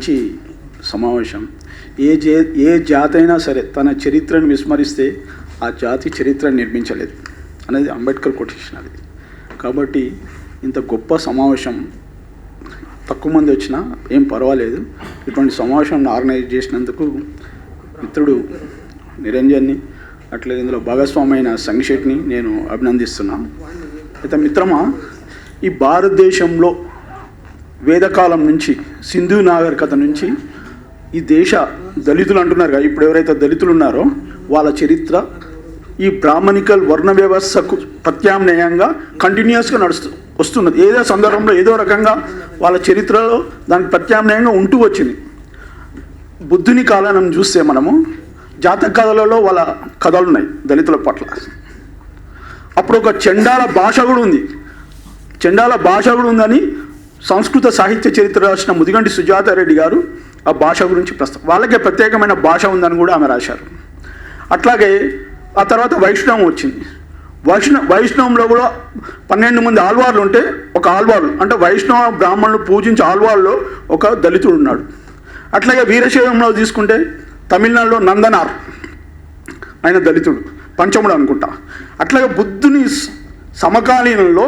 మంచి సమావేశం. ఏ జాతి అయినా సరే తన చరిత్రను విస్మరిస్తే ఆ జాతి చరిత్రను నిర్మించలేదు అనేది అంబేద్కర్ కొటేషన్ అది. కాబట్టి ఇంత గొప్ప సమావేశం తక్కువ మంది వచ్చినా ఏం పర్వాలేదు. ఇటువంటి సమావేశం ఆర్గనైజ్ చేసినందుకు మిత్రుడు నిరంజన్ని, అట్లే ఇందులో భాగస్వామి అయిన సంఘశెట్టిని నేను అభినందిస్తున్నాను. అయితే మిత్రమా, ఈ భారతదేశంలో వేదకాలం నుంచి, సింధు నాగరికత నుంచి ఈ దేశ దళితులు అంటున్నారు కదా, ఇప్పుడు ఎవరైతే దళితులు ఉన్నారో వాళ్ళ చరిత్ర ఈ బ్రాహ్మణికల్ వర్ణ వ్యవస్థకు ప్రత్యామ్నాయంగా కంటిన్యూస్గా వస్తున్నది. ఏదో సందర్భంలో ఏదో రకంగా వాళ్ళ చరిత్రలో దానికి ప్రత్యామ్నాయంగా ఉంటూ వచ్చింది. బుద్ధుని కాలాన్ని చూస్తే మనము జాతక కథలలో వాళ్ళ కథలు ఉన్నాయి దళితుల పట్ల. అప్పుడు ఒక చండాల భాష కూడా ఉంది. చండాల భాష కూడా ఉందని సంస్కృత సాహిత్య చరిత్ర రాసిన ముదిగంటి సుజాతారెడ్డి గారు ఆ భాష గురించి వాళ్ళకే ప్రత్యేకమైన భాష ఉందని కూడా ఆమె రాశారు. అట్లాగే ఆ తర్వాత వైష్ణవం వచ్చింది. వైష్ణవంలో కూడా 12 మంది ఆళ్వార్లు ఉంటే ఒక ఆళ్వార్లు అంటే వైష్ణవ బ్రాహ్మణులు పూజించే ఆళ్వార్లో ఒక దళితుడు ఉన్నాడు. అట్లాగే వీరశైవంలో తీసుకుంటే తమిళనాడులో నందనార్, ఆయన దళితుడు, పంచముడు అనుకుంటా. అట్లాగే బుద్ధుని సమకాలీనంలో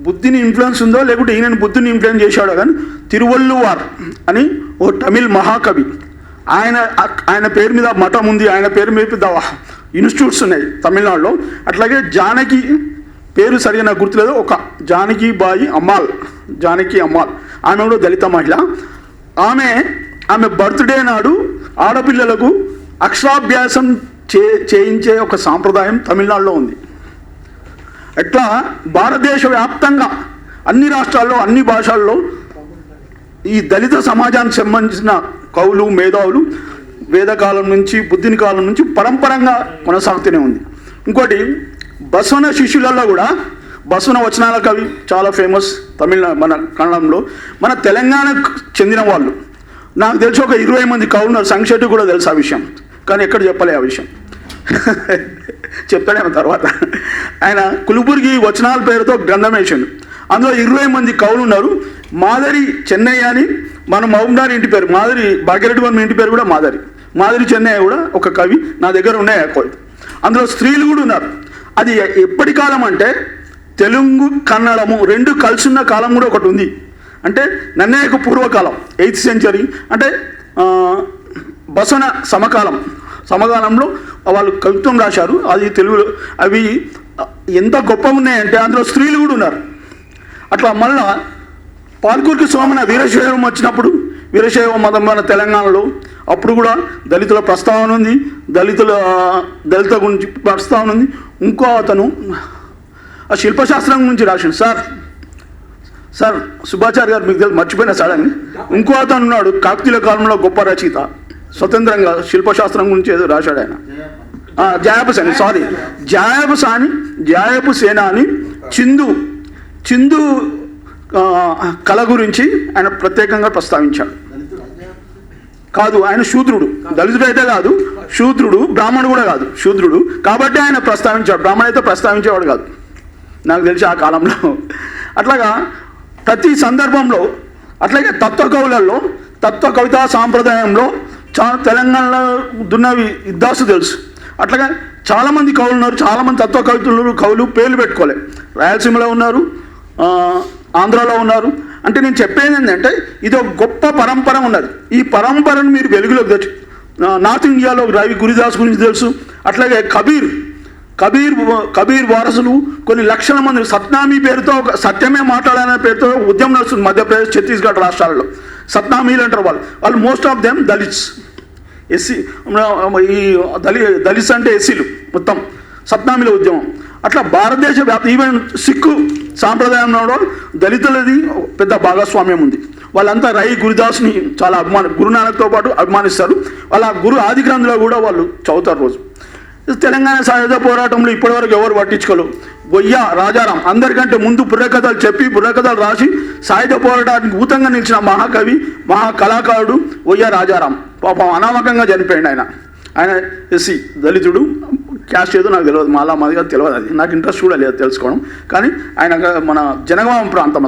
బుద్ధిని ఇన్ఫ్లుయెన్స్ ఉందో లేకుంటే ఈయనని బుద్ధిని ఇన్ఫ్లుయెన్స్ చేశాడో కానీ తిరువల్లువార్ అని ఓ తమిళ్ మహాకవి, ఆయన పేరు మీద మఠం ఉంది, ఆయన పేరు మీద ఇన్స్టిట్యూట్స్ ఉన్నాయి తమిళనాడులో. అట్లాగే జానకి పేరు సరిగా నాకు గుర్తులేదు, ఒక జానకి బాయి అమ్మాల్, జానకి అమ్మాల్, ఆమె కూడా దళిత మహిళ. ఆమె బర్త్డే నాడు ఆడపిల్లలకు అక్షరాభ్యాసం చేయించే ఒక సాంప్రదాయం తమిళనాడులో ఉంది. ఎట్లా భారతదేశ వ్యాప్తంగా అన్ని రాష్ట్రాల్లో అన్ని భాషల్లో ఈ దళిత సమాజానికి సంబంధించిన కవులు మేధావులు వేదకాలం నుంచి బుద్ధుని కాలం నుంచి పరంపరంగా కొనసాగుతూనే ఉంది. ఇంకోటి బసవన శిష్యులలో కూడా బసవన వచనాల కవి చాలా ఫేమస్ మన కన్నడంలో. మన తెలంగాణకు చెందిన వాళ్ళు నాకు తెలిసి ఒక 20 మంది కవులు, సంక్షేటు కూడా తెలుసు ఆ విషయం, కానీ ఎక్కడ చెప్పలే ఆ విషయం. చెప్తాడేమో తర్వాత. ఆయన కులుబుర్గి వచనాల పేరుతో గ్రంథం వేసాడు. అందులో 20 మంది కవులు ఉన్నారు. మాదరి చెన్నయ్య అని మన మహబూబ్నగర్ ఇంటి పేరు, మాదరి భాగ్యరెడ్డి వర్మ ఇంటి పేరు కూడా మాదరి చెన్నయ్య కూడా ఒక కవి నా దగ్గర ఉన్నాయి. అందులో స్త్రీలు కూడా ఉన్నారు. అది ఎప్పటి కాలం అంటే తెలుగు కన్నడము రెండు కలిసి ఉన్న కాలం కూడా ఒకటి ఉంది. అంటే నన్నయ్యకు పూర్వకాలం 8th century, అంటే బసవన సమకాలంలో వాళ్ళు కవిత్వం రాశారు. అది తెలుగులో అవి ఎంత గొప్ప ఉన్నాయంటే అందులో స్త్రీలు కూడా ఉన్నారు. అట్లా మళ్ళా పాల్కూరికి సోమన వీరశైవం వచ్చినప్పుడు, వీరశైవ మతం మన తెలంగాణలో అప్పుడు కూడా దళితుల ప్రస్తావన ఉంది, దళిత గురించి ప్రస్తావన ఉంది. ఇంకో అతను ఆ శిల్పశాస్త్రం గురించి రాసిండు. సార్ సుబ్బాచార్య గారు మీకు తెలిసి మర్చిపోయినా సార్ అని. ఇంకో అతను ఉన్నాడు కాకతీయుల కాలంలో గొప్ప రచయిత, స్వతంత్రంగా శిల్పశాస్త్రం గురించి ఏదో రాశాడు ఆయన. జాయపు సేన అని చిందు కళ గురించి ఆయన ప్రత్యేకంగా ప్రస్తావించాడు. కాదు, ఆయన శూద్రుడు, దళితుడు అయితే కాదు, శూద్రుడు, బ్రాహ్మణుడు కూడా కాదు, శూద్రుడు. కాబట్టి ఆయన ప్రస్తావించాడు, బ్రాహ్మణ అయితే ప్రస్తావించేవాడు కాదు నాకు తెలిసి ఆ కాలంలో. అట్లాగా ప్రతి సందర్భంలో, అట్లాగే తత్వ కవితా సాంప్రదాయంలో తెలంగాణలో దున్నవి ఇద్దాసు తెలుసు. అట్లాగే చాలామంది కవులు ఉన్నారు, చాలామంది తత్వ కవులు పేర్లు పెట్టుకోలే. రాయలసీమలో ఉన్నారు, ఆంధ్రాలో ఉన్నారు. అంటే నేను చెప్పేది ఏంటంటే ఇది ఒక గొప్ప పరంపర ఉన్నది. ఈ పరంపరను మీరు వెలుగులోకి తెచ్చు. నార్త్ ఇండియాలో రవి గురిదాస్ గురించి తెలుసు. అట్లాగే కబీర్ వారసులు కొన్ని లక్షల మంది సత్నామీ పేరుతో, సత్యమే మాట్లాడాలనే పేరుతో ఉద్యమం నడుస్తుంది మధ్యప్రదేశ్, ఛత్తీస్గఢ్ రాష్ట్రాలలో. సత్నామీలు అంటారు వాళ్ళు most of them Dalits, SC. ఈ దళిత్స్ అంటే ఎస్సీలు మొత్తం, సత్నామీల ఉద్యమం. అట్లా భారతదేశ వ్యాప్తి ఈవెన్ సిక్కు సాంప్రదాయంలో దళితులది పెద్ద భాగస్వామ్యం ఉంది. వాళ్ళంతా గురుదాస్ని చాలా గురునానక్తో పాటు అభిమానిస్తారు. వాళ్ళ గురు ఆది గ్రంథంలో కూడా వాళ్ళు చదువుతారు రోజు. తెలంగాణ సాయుధ పోరాటంలో ఇప్పటివరకు ఎవరు పట్టించుకోలేరు. రాజారాం అందరికంటే ముందు బుర్రకథలు చెప్పి బుర్రకథలు రాసి సాయుధ పోరాటానికి ఊతంగా నిలిచిన మహాకవి, మహాకళాకారుడు రాజారాం. పాపం అనామకంగా చనిపోయాడు ఆయన ఎస్సీ, దళితుడు. క్యాస్ట్ ఏదో నాకు తెలియదు, మాదిగా తెలియదు, అది నాకు ఇంట్రెస్ట్ కూడా లేదు తెలుసుకోవడం. కానీ ఆయన మన జనగామ ప్రాంతం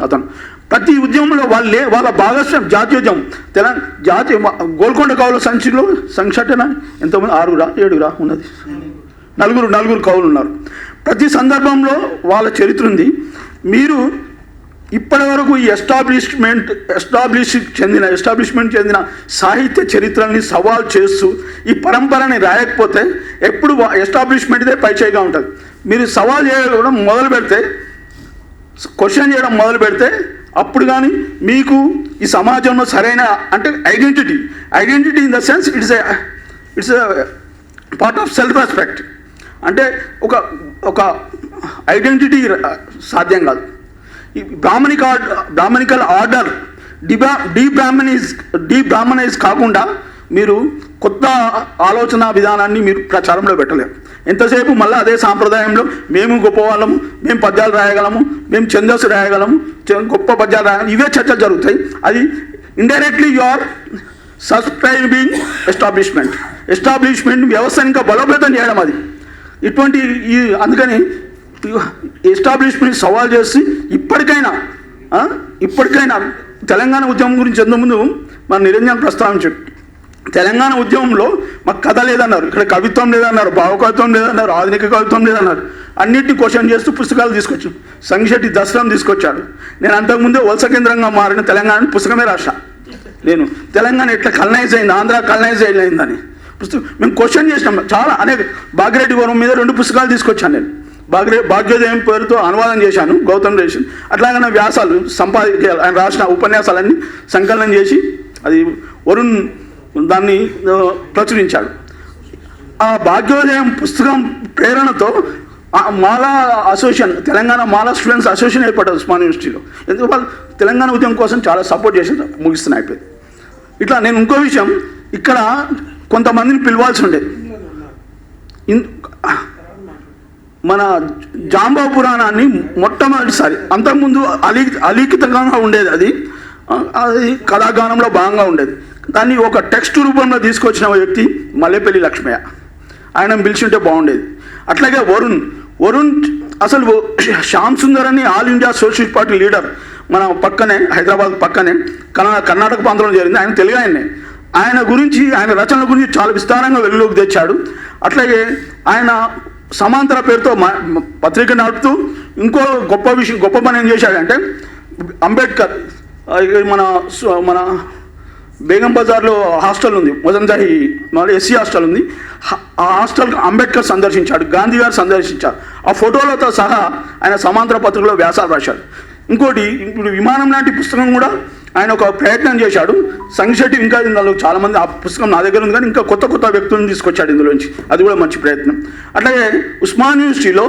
అతను ప్రతి ఉద్యమంలో వాళ్ళ భాగస్వామ్యం జాతీయోద్యమం జాతీయ గోల్కొండ కవుల సంఘటన ఎంతమంది 6 ఉన్నది, నలుగురు కవులు ఉన్నారు. ప్రతి సందర్భంలో వాళ్ళ చరిత్ర ఉంది. మీరు ఇప్పటి వరకు ఈ ఎస్టాబ్లిష్మెంట్ చెందిన సాహిత్య చరిత్రని సవాల్ చేస్తూ ఈ పరంపరని రాయకపోతే ఎప్పుడు ఎస్టాబ్లిష్మెంట్దే పైచేయిగా ఉంటుంది. మీరు సవాల్ చేయడం మొదలు పెడితే, క్వశ్చన్ చేయడం మొదలు పెడితే అప్పుడు కానీ మీకు ఈ సమాజంలో సరైన అంటే identity in the sense it's part of self respect. అంటే ఒక ఐడెంటిటీ సాధ్యం కాదు. ఈ బ్రాహ్మణికల్ ఆర్డర్ డీబ్రాహ్మణైజ్ కాకుండా మీరు కొత్త ఆలోచన విధానాన్ని మీరు ప్రచారంలో పెట్టలేరు. ఎంతసేపు మళ్ళీ అదే సాంప్రదాయంలో మేము గొప్పవాళ్ళము, మేము పద్యాలు రాయగలము, మేము ఛందస్సు రాయగలము, గొప్ప పద్యాలు రాయగలము, ఇవే చర్చలు జరుగుతాయి. అది indirectly you are subscribing establishment వ్యవస్థను ఇంకా బలోపేతం చేయడం. అది ఇటువంటి అందుకని ఎస్టాబ్లిష్మెంట్ సవాల్ చేసి ఇప్పటికైనా తెలంగాణ ఉద్యమం గురించి ఎంతకుముందు మన నిరంజన్ ప్రస్తావించాడు. తెలంగాణ ఉద్యమంలో మాకు కథ లేదన్నారు, ఇక్కడ కవిత్వం లేదన్నారు, భావకవిత్వం లేదన్నారు, ఆధునిక కవిత్వం లేదన్నారు. అన్నింటినీ క్వశ్చన్ చేస్తూ పుస్తకాలు తీసుకొచ్చాడు. సంగిశెట్టి దసరం తీసుకొచ్చాడు. నేను అంతకుముందే వలస కేంద్రంగా మారిన తెలంగాణ పుస్తకమే రాశా. నేను తెలంగాణ ఎట్లా కలనైజ్ అయింది, ఆంధ్ర కలనైజ్ అయిందని పుస్తకం మేము క్వశ్చన్ చేసినాం. చాలా అనేక భాగ్యరెడ్డి వరం మీద 2 పుస్తకాలు తీసుకొచ్చాను. నేను భాగ్యోదయం పేరుతో అనువాదం చేశాను, గౌతమ్ రేషన్. అట్లాగనే వ్యాసాలు ఆయన రాసిన ఉపన్యాసాలన్నీ సంకలనం చేసి అది వరుణ్ దాన్ని ప్రచురించాడు. ఆ భాగ్యోదయం పుస్తకం ప్రేరణతో మాలా అసోసియేషన్, తెలంగాణ మాలా స్టూడెంట్స్ అసోసియేషన్ ఏర్పడ్డారు ఉస్మానియా యూనివర్సిటీలో. ఎందుకు వాళ్ళు తెలంగాణ ఉద్యమం కోసం చాలా సపోర్ట్ చేసి ముగిస్తున్నాయి అయిపోయింది. ఇట్లా నేను ఇంకో విషయం, ఇక్కడ కొంతమందిని పిలవాల్సి ఉండే. మన జాంబవ పురాణాన్ని మొట్టమొదటిసారి, అంతకుముందు అలిఖితంగా ఉండేది, అది కళాగానంలో భాగంగా ఉండేది. దాన్ని ఒక టెక్స్ట్ రూపంలో తీసుకొచ్చిన వ్యక్తి మల్లెపల్లి లక్ష్మయ్య. ఆయన పిలిచింటే బాగుండేది. అట్లాగే వరుణ్ అసలు శ్యామ్ సుందర్ అని all India socialist party leader, మన పక్కనే హైదరాబాద్ పక్కనే కర్ణాటక ప్రాంతంలో జరిగింది. ఆయన తెలుగు ఆయన గురించి, ఆయన రచనల గురించి చాలా విస్తారంగా వెలుగులోకి తెచ్చాడు. అట్లాగే ఆయన సమాంతర పేరుతో పత్రిక నడుపుతూ ఇంకో గొప్ప పని ఏం చేశాడంటే, అంబేద్కర్ మన బేగం బజార్లో హాస్టల్ ఉంది, మొజంజాహి ఎస్సీ హాస్టల్ ఉంది. ఆ హాస్టల్ అంబేద్కర్ సందర్శించాడు, గాంధీ గారు సందర్శించారు. ఆ ఫోటోలతో సహా ఆయన సమాంతర పత్రికలో వ్యాసాలు రాశాడు. ఇంకోటి, ఇప్పుడు విమానం లాంటి పుస్తకం కూడా ఆయన ఒక ప్రయత్నం చేశాడు. సంగిశెట్టి ఇంకా ఇందులో చాలామంది, ఆ పుస్తకం నా దగ్గర ఉంది కానీ ఇంకా కొత్త వ్యక్తులను తీసుకొచ్చాడు ఇందులోంచి, అది కూడా మంచి ప్రయత్నం. అట్లాగే ఉస్మానియా యూనివర్సిటీలో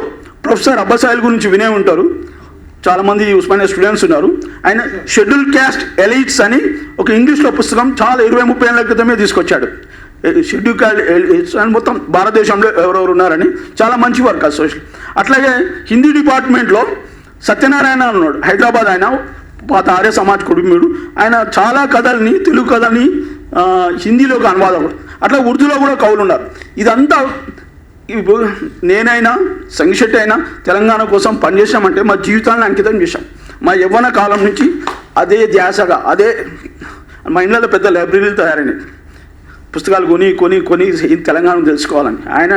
ప్రొఫెసర్ అబ్బాసాయిల్ గురించి వినే ఉంటారు, చాలామంది ఉస్మానియా స్టూడెంట్స్ ఉన్నారు. ఆయన షెడ్యూల్ క్యాస్ట్ ఎలీట్స్ అని ఒక ఇంగ్లీష్లో పుస్తకం చాలా 20-30 ఏళ్ళ క్రితమే తీసుకొచ్చాడు. షెడ్యూల్ క్యాస్ట్ ఎలీట్స్ అని మొత్తం భారతదేశంలో ఎవరెవరు ఉన్నారని, చాలా మంచి వర్క్ సోషల్. అట్లాగే హిందీ డిపార్ట్మెంట్లో సత్యనారాయణ ఉన్నాడు, హైదరాబాద్. ఆయన పాత ఆర్య సమాజ్ కుటుంబీయుడు. ఆయన చాలా కథల్ని, తెలుగు కథల్ని హిందీలోకి అనువాదం, అట్లా ఉర్దూలో కూడా కవులు ఉన్నారు. ఇదంతా నేనైనా సంగిశెట్టి అయినా తెలంగాణ కోసం పనిచేసామంటే మా జీవితాన్ని అంకితం చేశాం. మా యవ్వన కాలం నుంచి అదే ధ్యాసగా, అదే మా ఇంట్లో పెద్ద లైబ్రరీలు తయారైనాయి, పుస్తకాలు కొని తెలంగాణను తెలుసుకోవాలని. ఆయన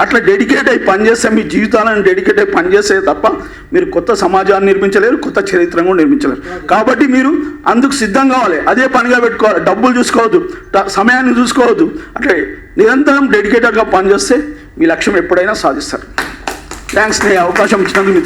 అట్లా డెడికేట్ అయి పనిచేస్తే, మీ జీవితాలను డెడికేట్ అయి పనిచేస్తే తప్ప మీరు కొత్త సమాజాన్ని నిర్మించలేరు, కొత్త చరిత్రను కూడా నిర్మించలేరు. కాబట్టి మీరు అందుకు సిద్ధం కావాలి, అదే పనిగా పెట్టుకోవాలి. డబ్బులు చూసుకోవద్దు, సమయాన్ని చూసుకోవద్దు. అట్లే నిరంతరం డెడికేటెడ్గా పనిచేస్తే మీ లక్ష్యం ఎప్పుడైనా సాధిస్తారు. థ్యాంక్స్. నేను అవకాశం ఇచ్చినందుకు